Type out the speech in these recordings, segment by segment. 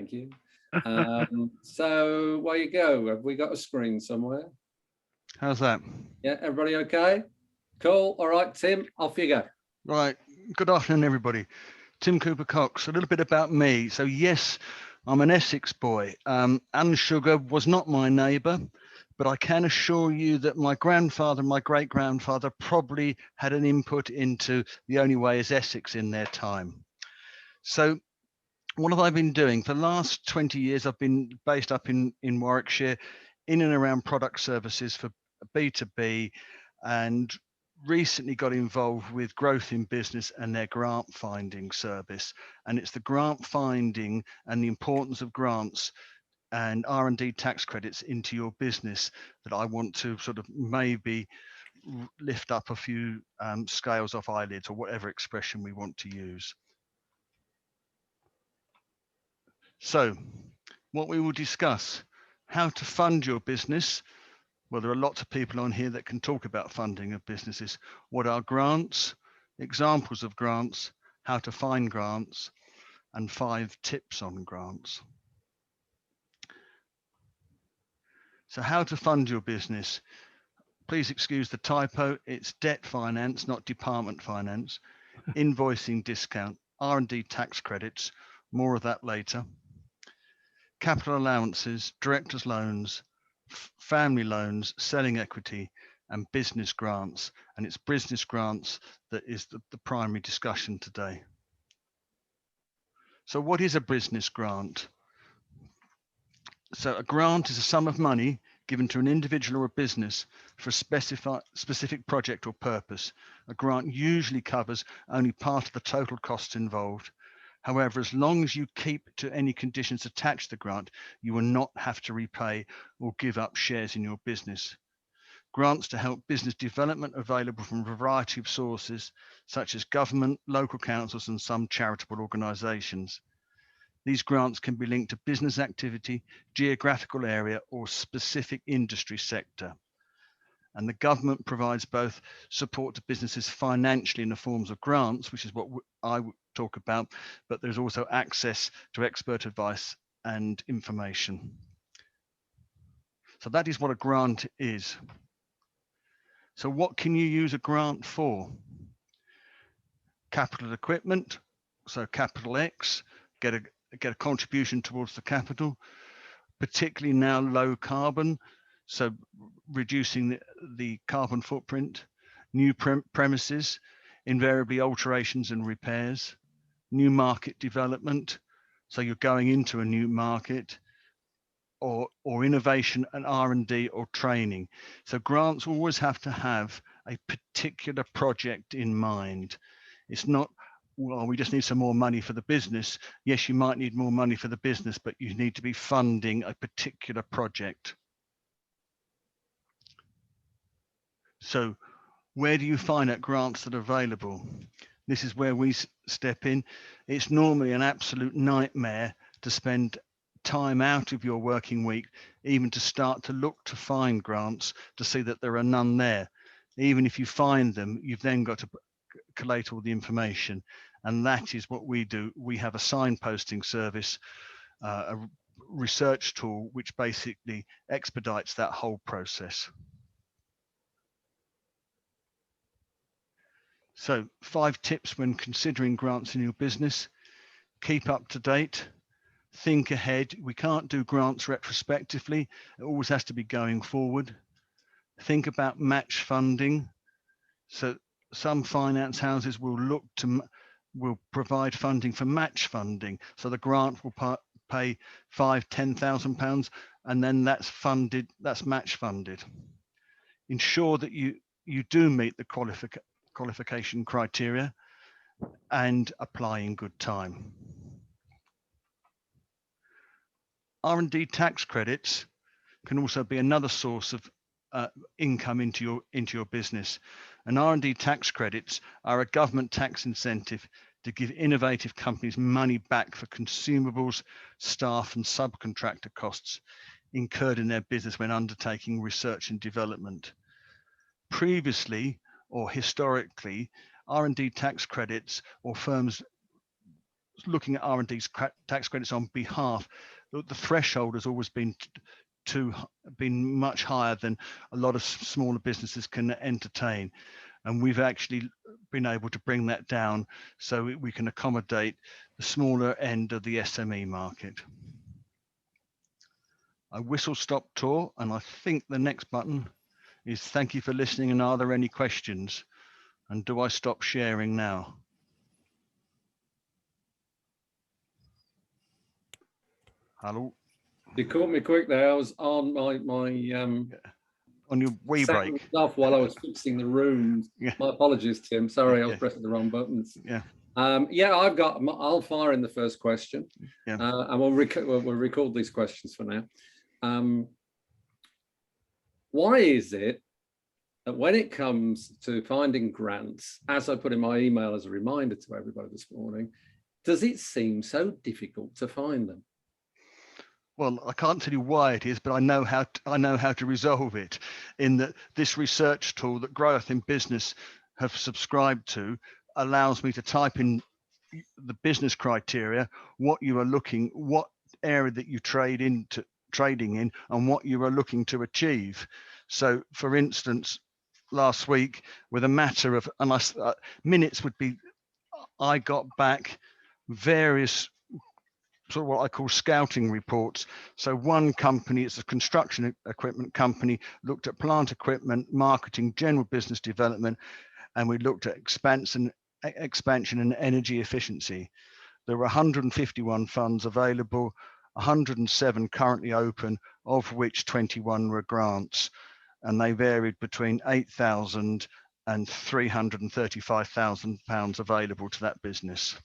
Thank you. So where you go? Have we got a screen somewhere? How's that? Yeah, everybody okay? Cool. All right, Tim, off you go. Right. Good afternoon, everybody. Tim Cooper Cocks. A little bit about me. So yes, I'm an Essex boy. Alan Sugar was not my neighbour, but I can assure you that my grandfather and my great-grandfather probably had an input into the only way is Essex in their time. So what have I been doing? For the last 20 years, I've been based up in Warwickshire, in and around product services for B2B, and recently got involved with Growth in Business and their grant finding service. And it's the grant finding and the importance of grants and R&D tax credits into your business that I want to sort of maybe lift up a few scales off eyelids, or whatever expression we want to use. So what we will discuss: how to fund your business. Well, there are lots of people on here that can talk about funding of businesses. What are grants, examples of grants, how to find grants, and 5 tips on grants. So how to fund your business. Please excuse the typo. It's debt finance, not department finance. Invoicing discount, R&D tax credits, more of that later. Capital allowances, directors' loans, family loans, selling equity, and business grants. And it's business grants that is the primary discussion today. So what is a business grant? So a grant is a sum of money given to an individual or a business for a specific project or purpose. A grant usually covers only part of the total costs involved. However, as long as you keep to any conditions attached to the grant, you will not have to repay or give up shares in your business. Grants to help business development are available from a variety of sources, such as government, local councils, and some charitable organisations. These grants can be linked to business activity, geographical area, or specific industry sector. And the government provides both support to businesses financially in the forms of grants, which is what I would talk about, but there's also access to expert advice and information. So that is what a grant is. So what can you use a grant for? Capital equipment, so capital X, get a contribution towards the capital, particularly now low carbon, so reducing the carbon footprint. New premises, invariably alterations and repairs. New market development, so you're going into a new market, or innovation and R&D or training. So grants always have to have a particular project in mind. It's not, well, we just need some more money for the business. Yes, you might need more money for the business, but you need to be funding a particular project. So where do you find out grants that are available? This is where we step in. It's normally an absolute nightmare to spend time out of your working week, even to start to look to find grants, to see that there are none there. Even if you find them, you've then got to collate all the information. And that is what we do. We have a signposting service, a research tool, which basically expedites that whole process. So 5 tips when considering grants in your business: keep up to date, think ahead. We can't do grants retrospectively. It always has to be going forward. Think about match funding. So some finance houses will provide funding for match funding. So the grant will pay £5,000-10,000, and then that's match funded. Ensure that you do meet the qualification criteria and apply in good time. R&D tax credits can also be another source of income into your business. And R&D tax credits are a government tax incentive to give innovative companies money back for consumables, staff, and subcontractor costs incurred in their business when undertaking research and development. Previously or historically, R&D tax credits, or firms looking at R&D tax credits on behalf, the threshold has always been much higher than a lot of smaller businesses can entertain, and we've actually been able to bring that down so we can accommodate the smaller end of the SME market. I whistle stop tour, and I think the next button is thank you for listening, and are there any questions? And do I stop sharing now? Hello. You caught me quick there. I was on my on your wee break off while I was fixing the rooms. Yeah. My apologies, Tim. Sorry, I was pressing the wrong buttons. Yeah. I'll fire in the first question. Yeah. And we'll record these questions for now. Why is it that when it comes to finding grants, as I put in my email as a reminder to everybody this morning, does it seem so difficult to find them? Well, I can't tell you why it is, but I know how to resolve it. In that this research tool that Growth in Business have subscribed to allows me to type in the business criteria, what you are looking, what area that you trading in, and what you are looking to achieve. So, for instance, last week, with a matter of minutes would be, I got back various sort of what I call scouting reports. So one company, it's a construction equipment company, looked at plant equipment, marketing, general business development, and we looked at expansion and energy efficiency. There were 151 funds available, 107 currently open, of which 21 were grants, and they varied between £8,000 and £335,000 available to that business.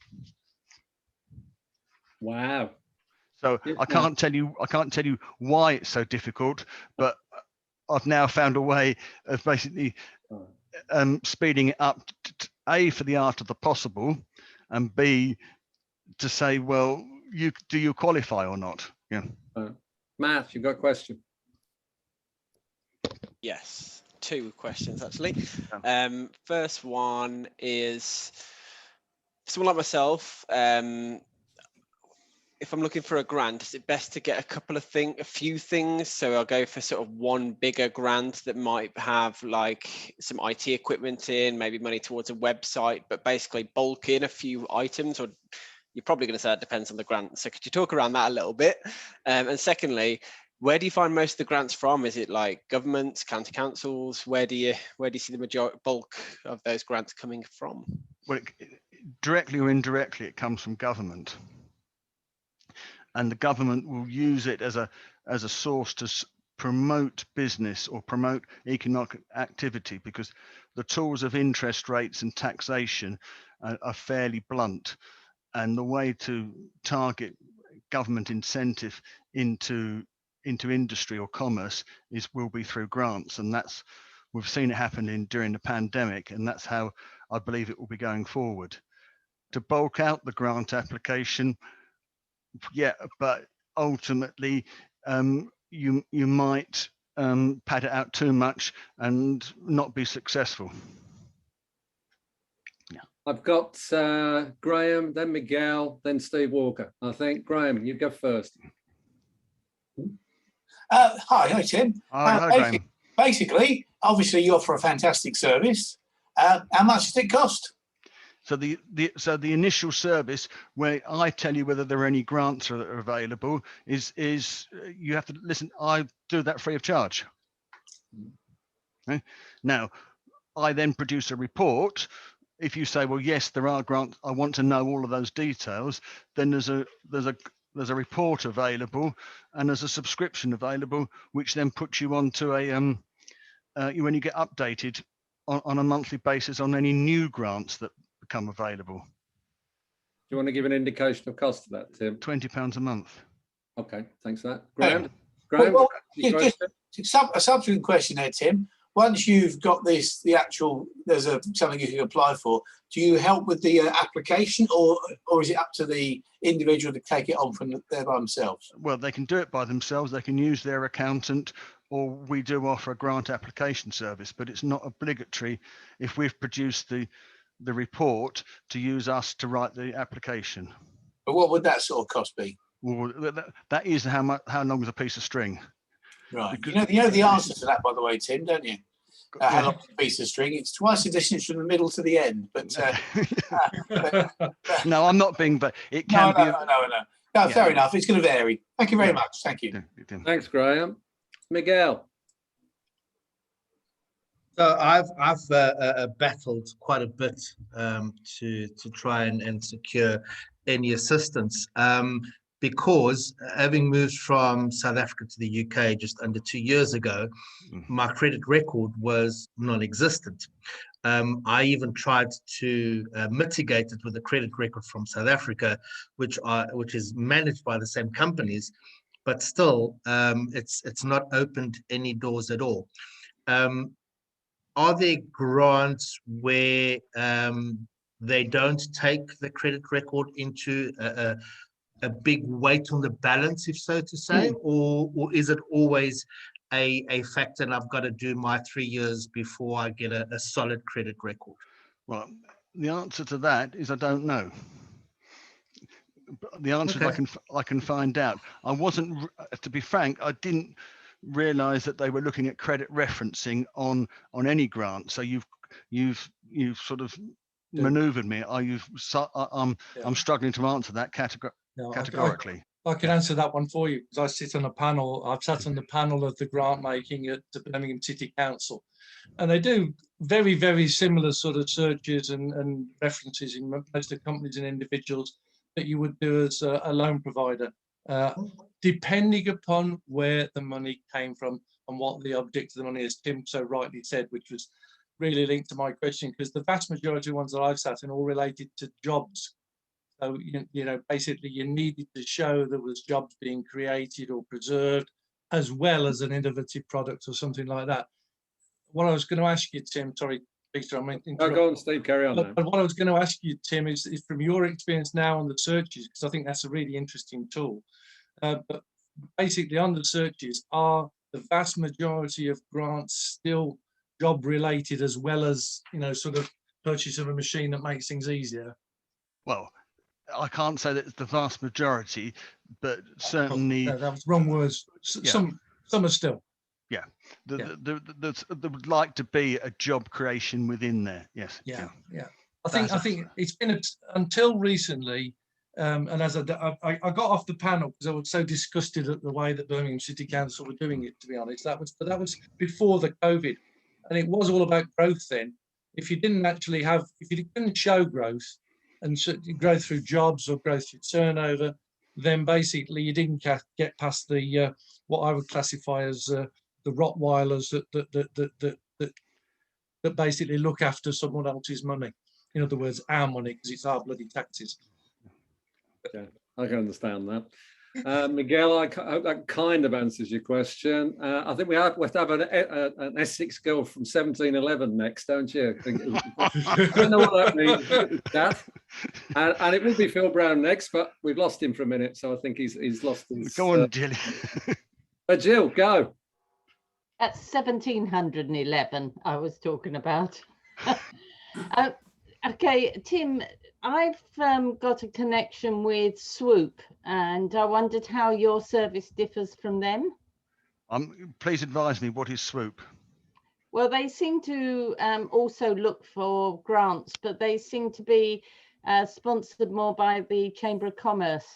Wow. So I can't tell you why it's so difficult, but I've now found a way of basically speeding it up, A, for the art of the possible, and B, to say, well, do you qualify or not? Yeah. Matt, you've got a question. Yes, two questions actually. First one is someone like myself. If I'm looking for a grant, is it best to get a few things? So I'll go for sort of one bigger grant that might have like some IT equipment in, maybe money towards a website, but basically bulk in a few items, or you're probably going to say it depends on the grant. So could you talk around that a little bit? And secondly, where do you find most of the grants from? Is it like governments, county councils? Where do you see the bulk of those grants coming from? Well, directly or indirectly, it comes from government. And the government will use it as a source to promote business or promote economic activity, because the tools of interest rates and taxation are fairly blunt, and the way to target government incentive into industry or commerce will be through grants, and we've seen it happen during the pandemic, and that's how I believe it will be going forward. To bulk out the grant application, yeah, but ultimately you might pad it out too much and not be successful. Yeah. I've got Graham, then Miguel, then Steve Walker. I think Graham, you go first. Hi, Tim. Hi, Graham. Basically, obviously, you offer a fantastic service. How much does it cost? So the initial service, where I tell you whether there are any grants that are available, is you have to listen. I do that free of charge. Okay? Now, I then produce a report. If you say, well, yes, there are grants, I want to know all of those details, then there's a report available, and there's a subscription available, which then puts you onto when you get updated on a monthly basis on any new grants that become available. Do you want to give an indication of cost of that, Tim? £20 a month. Okay, thanks for that. Graham, just a subsequent question there, Tim. Once you've got there's something you can apply for, do you help with the application, or is it up to the individual to take it on from there by themselves? Well, they can do it by themselves. They can use their accountant, or we do offer a grant application service, but it's not obligatory if we've produced the report to use us to write the application. But what would that sort of cost be? Well, that is how long is a piece of string. Right. Because- You know the answer to that, by the way, Tim, don't you? How Yeah. long is a piece of string? It's twice the distance from the middle to the end. But No, I'm not being, but it no, can be. no. Yeah. Fair enough. It's going to vary. Thank you very Yeah. much. Thank you. Thanks, Graham. Miguel. So I've battled quite a bit to try and secure any assistance because having moved from South Africa to the UK just under 2 years ago, my credit record was non-existent. I even tried to mitigate it with a credit record from South Africa, which is managed by the same companies, but still it's not opened any doors at all. Are there grants where they don't take the credit record into a big weight on the balance, if so to say, or is it always a factor and I've got to do my 3 years before I get a solid credit record? Well, the answer to that is I don't know. The answer is I can find out. I wasn't, to be frank, I didn't realize that they were looking at credit referencing on any grant. So you've sort of maneuvered me. I'm struggling to answer that categorically. I can answer that one for you because I sit on a panel. I've sat on the panel of the grant making at the Birmingham City Council, and they do very, very similar sort of searches and references in most of the companies and individuals that you would do as a loan provider, depending upon where the money came from and what the object of the money is. Tim so rightly said, which was really linked to my question, because the vast majority of ones that I've sat in all related to jobs. So, you know, basically you needed to show there was jobs being created or preserved, as well as an innovative product or something like that. What I was going to ask you, Tim, sorry, Peter, I mean, Go on, Steve, carry on. but what I was going to ask you, Tim, is from your experience now on the searches, because I think that's a really interesting tool. But basically on the searches, are the vast majority of grants still job related, as well as, you know, sort of purchase of a machine that makes things easier? Well, I can't say that it's the vast majority, but certainly No, that was wrong words. Some are still. Yeah, there would like to be a job creation within there. Yes. Yeah. I think it's been until recently, and as I got off the panel because I was so disgusted at the way that Birmingham City Council were doing it. To be honest, that was before the COVID, and it was all about growth then. If you couldn't show growth and growth through jobs or growth through turnover, then basically you didn't get past the what I would classify as the Rottweilers that basically look after someone else's money. In other words, our money, because it's our bloody taxes. Okay, I can understand that. Miguel, I hope that kind of answers your question. I think we have to have an Essex girl from 1711 next, don't you? I don't know what that means, Dad. And it will be Phil Brown next, but we've lost him for a minute, so I think he's lost his... Go on, Jill. Jill, go. That's 1711 I was talking about. Okay, Tim, I've got a connection with Swoop, and I wondered how your service differs from them. Please advise me, what is Swoop? Well, they seem to also look for grants, but they seem to be sponsored more by the Chamber of Commerce.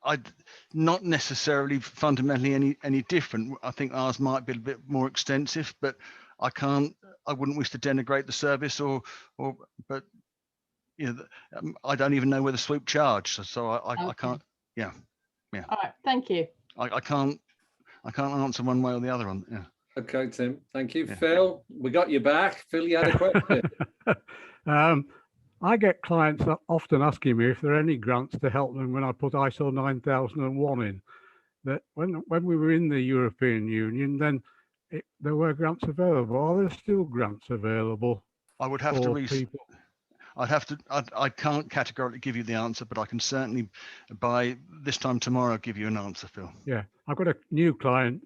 I'd not necessarily fundamentally any different. I think ours might be a bit more extensive, but I wouldn't wish to denigrate the service but you know, I don't even know whether Swoop charge, so I can't. Yeah. All right, thank you. I can't answer one way or the other on. Yeah. Okay, Tim, thank you. Yeah. Phil, we got you back. Phil, you had a question. I get clients that often asking me if there are any grants to help them when I put ISO 9001 in. That when we were in the European Union, then there were grants available. Are there still grants available? I would have to I can't categorically give you the answer, but I can certainly by this time tomorrow give you an answer, Phil. Yeah, I've got a new client,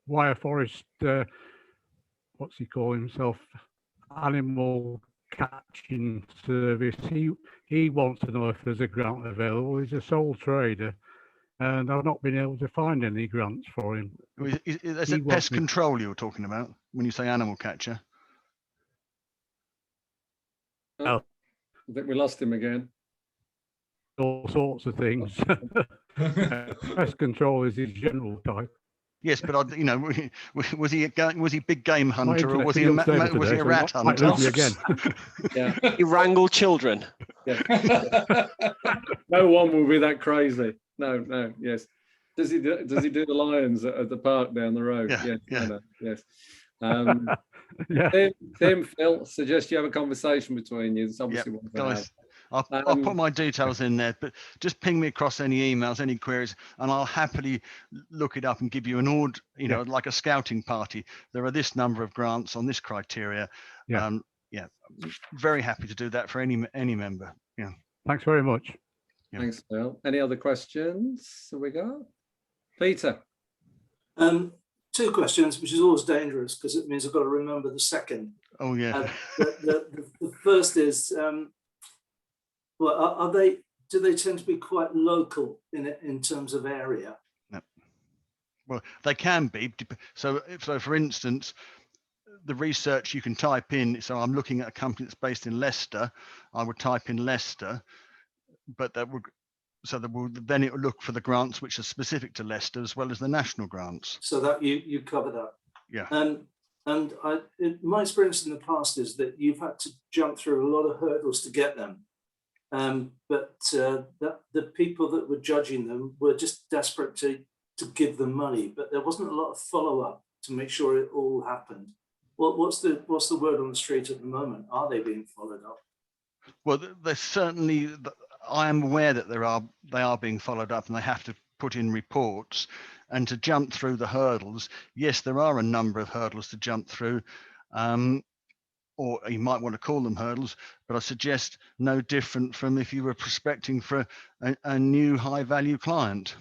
Wire Forest, what's he call himself? Animal catching service. He wants to know if there's a grant available. He's a sole trader, and I've not been able to find any grants for him. Is He it wants pest me- control you're talking about when you say animal catcher? I think we lost him again. All sorts of things. Pest control is his general type. Yes, but was he big game hunter or internet's was he pretty unstable was he today, a so rat might hunter? lose me again. Yeah, You wrangle children. no one will be that crazy. No, yes. Does he do the lions at the park down the road? Yeah, Yes, yeah. no, yes. Yeah. Tim, Phil, suggest you have a conversation between you. It's Yep, obviously one to have. guys, I'll put my details in there, but just ping me across any emails, any queries, and I'll happily look it up and give you an order, like a scouting party. There are this number of grants on this criteria. Yeah. Very happy to do that for any member. Yeah. Thanks very much. Yeah. Thanks, Phil. Any other questions have we got? Peter. Two questions, which is always dangerous because it means I've got to remember the second. Oh yeah. The first is, well, do they tend to be quite local in terms of area? No. Well, they can be. So for instance, the research you can type in. So I'm looking at a company that's based in Leicester. I would type in Leicester, but then it will look for the grants which are specific to Leicester as well as the national grants. So that you cover that. Yeah. And my experience in the past is that you've had to jump through a lot of hurdles to get them. But the people that were judging them were just desperate to give them money, but there wasn't a lot of follow-up to make sure it all happened. What's the word on the street at the moment? Are they being followed up? Well, there's certainly. I am aware that they are being followed up, and they have to put in reports. And to jump through the hurdles, yes, there are a number of hurdles to jump through, or you might want to call them hurdles. But I suggest no different from if you were prospecting for a new high-value client.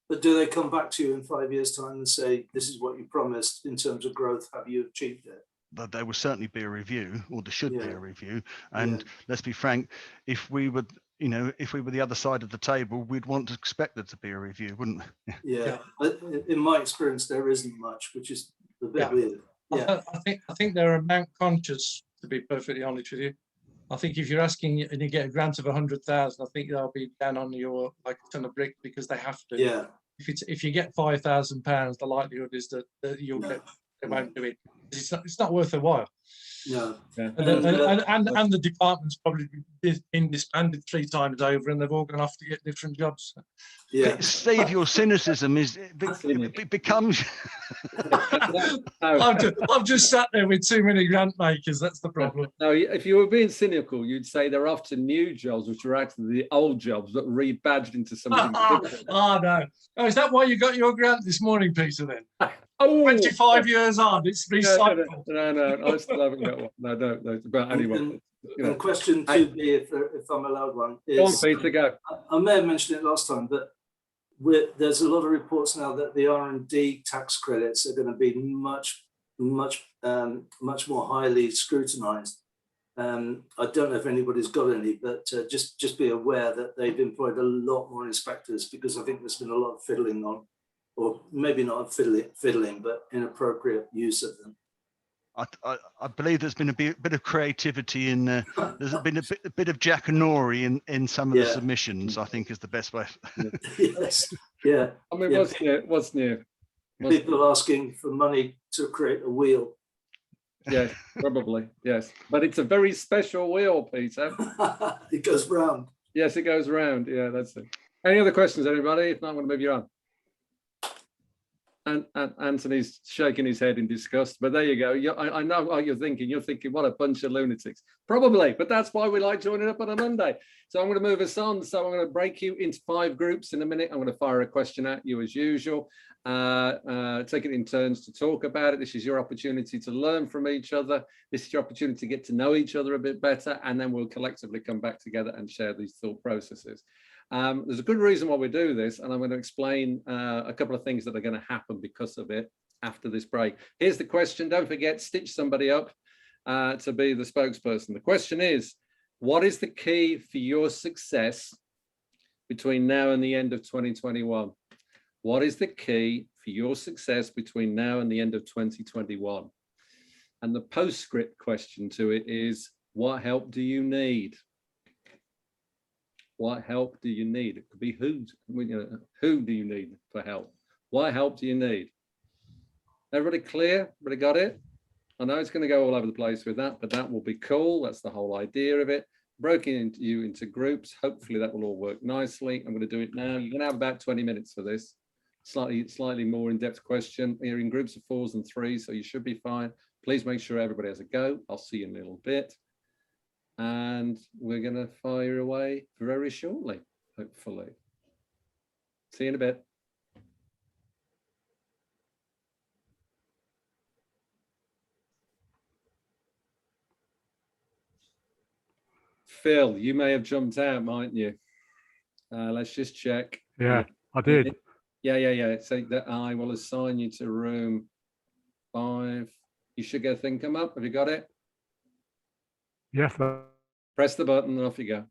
But do they come back to you in 5 years' time and say, this is what you promised in terms of growth, have you achieved it? There will certainly be a review, or there should be Yeah. a review. And Yeah. let's be frank, if we were the other side of the table, we'd want to expect there to be a review, wouldn't we? Yeah. In my experience, there isn't much, which is a bit weird. Yeah. I think they're amount conscious, to be perfectly honest with you. I think if you're asking and you get a grant of 100,000, I think they'll be down on your like a ton of brick because they have to. Yeah. If you get £5,000, the likelihood is that you'll get, they won't do it. It's not worth a while. No. Yeah. And the department's probably been disbanded 3 times over, and they've all gone off to get different jobs. Yeah. Steve, your cynicism becomes. I've just sat there with too many grant makers. That's the problem. No, if you were being cynical, you'd say they're off to new jobs, which are actually the old jobs, but rebadged into something different. Oh no! Oh, is that why you got your grant this morning, Peter? Then Oh, 25 years on, it's recycled. No, I still haven't got one. No. But anyway, And question 2B, if I'm allowed one, go on, is Peter, go. I may have mentioned it last time, but there's a lot of reports now that the R&D tax credits are going to be much more highly scrutinised. I don't know if anybody's got any, but just be aware that they've employed a lot more inspectors because I think there's been a lot of fiddling on, or maybe not fiddling, but inappropriate use of them. I believe there's been a bit of creativity in there's been a bit of Jackanory in some of the submissions, I think is the best way. Yes, yeah. I mean, what's new? People asking for money to create a wheel. Yes, probably, yes. But it's a very special wheel, Peter. It goes round. Yes, it goes round. Yeah, that's it. Any other questions, anybody? If not, I'm going to move you on. And Anthony's shaking his head in disgust, but there you go. I know what you're thinking. You're thinking, what a bunch of lunatics. Probably, but that's why we like joining up on a Monday. So I'm going to move us on. So I'm going to break you into 5 groups in a minute. I'm going to fire a question at you as usual. Take it in turns to talk about it. This is your opportunity to learn from each other. This is your opportunity to get to know each other a bit better, and then we'll collectively come back together and share these thought processes. There's a good reason why we do this, and I'm going to explain a couple of things that are going to happen because of it after this break. Here's the question. Don't forget, stitch somebody up. to be the spokesperson. The question is, what is the key for your success between now and the end of 2021? What is the key for your success between now and the end of 2021? And the postscript question to it is, what help do you need? What help do you need? It could be who do you need for help? What help do you need? Everybody clear? Everybody got it? I know it's going to go all over the place with that, but that will be cool. That's the whole idea of it. Broken into groups. Hopefully that will all work nicely. I'm going to do it now. You're going to have about 20 minutes for this. Slightly more in-depth question. You're in groups of 4s and 3s, so you should be fine. Please make sure everybody has a go. I'll see you in a little bit. And we're going to fire away very shortly, hopefully. See you in a bit. Phil, you may have jumped out, mightn't you? Let's just check. Yeah, I did. Yeah. So that I will assign you to room 5. You should get a thing come up. Have you got it? Yes. Press the button and off you go.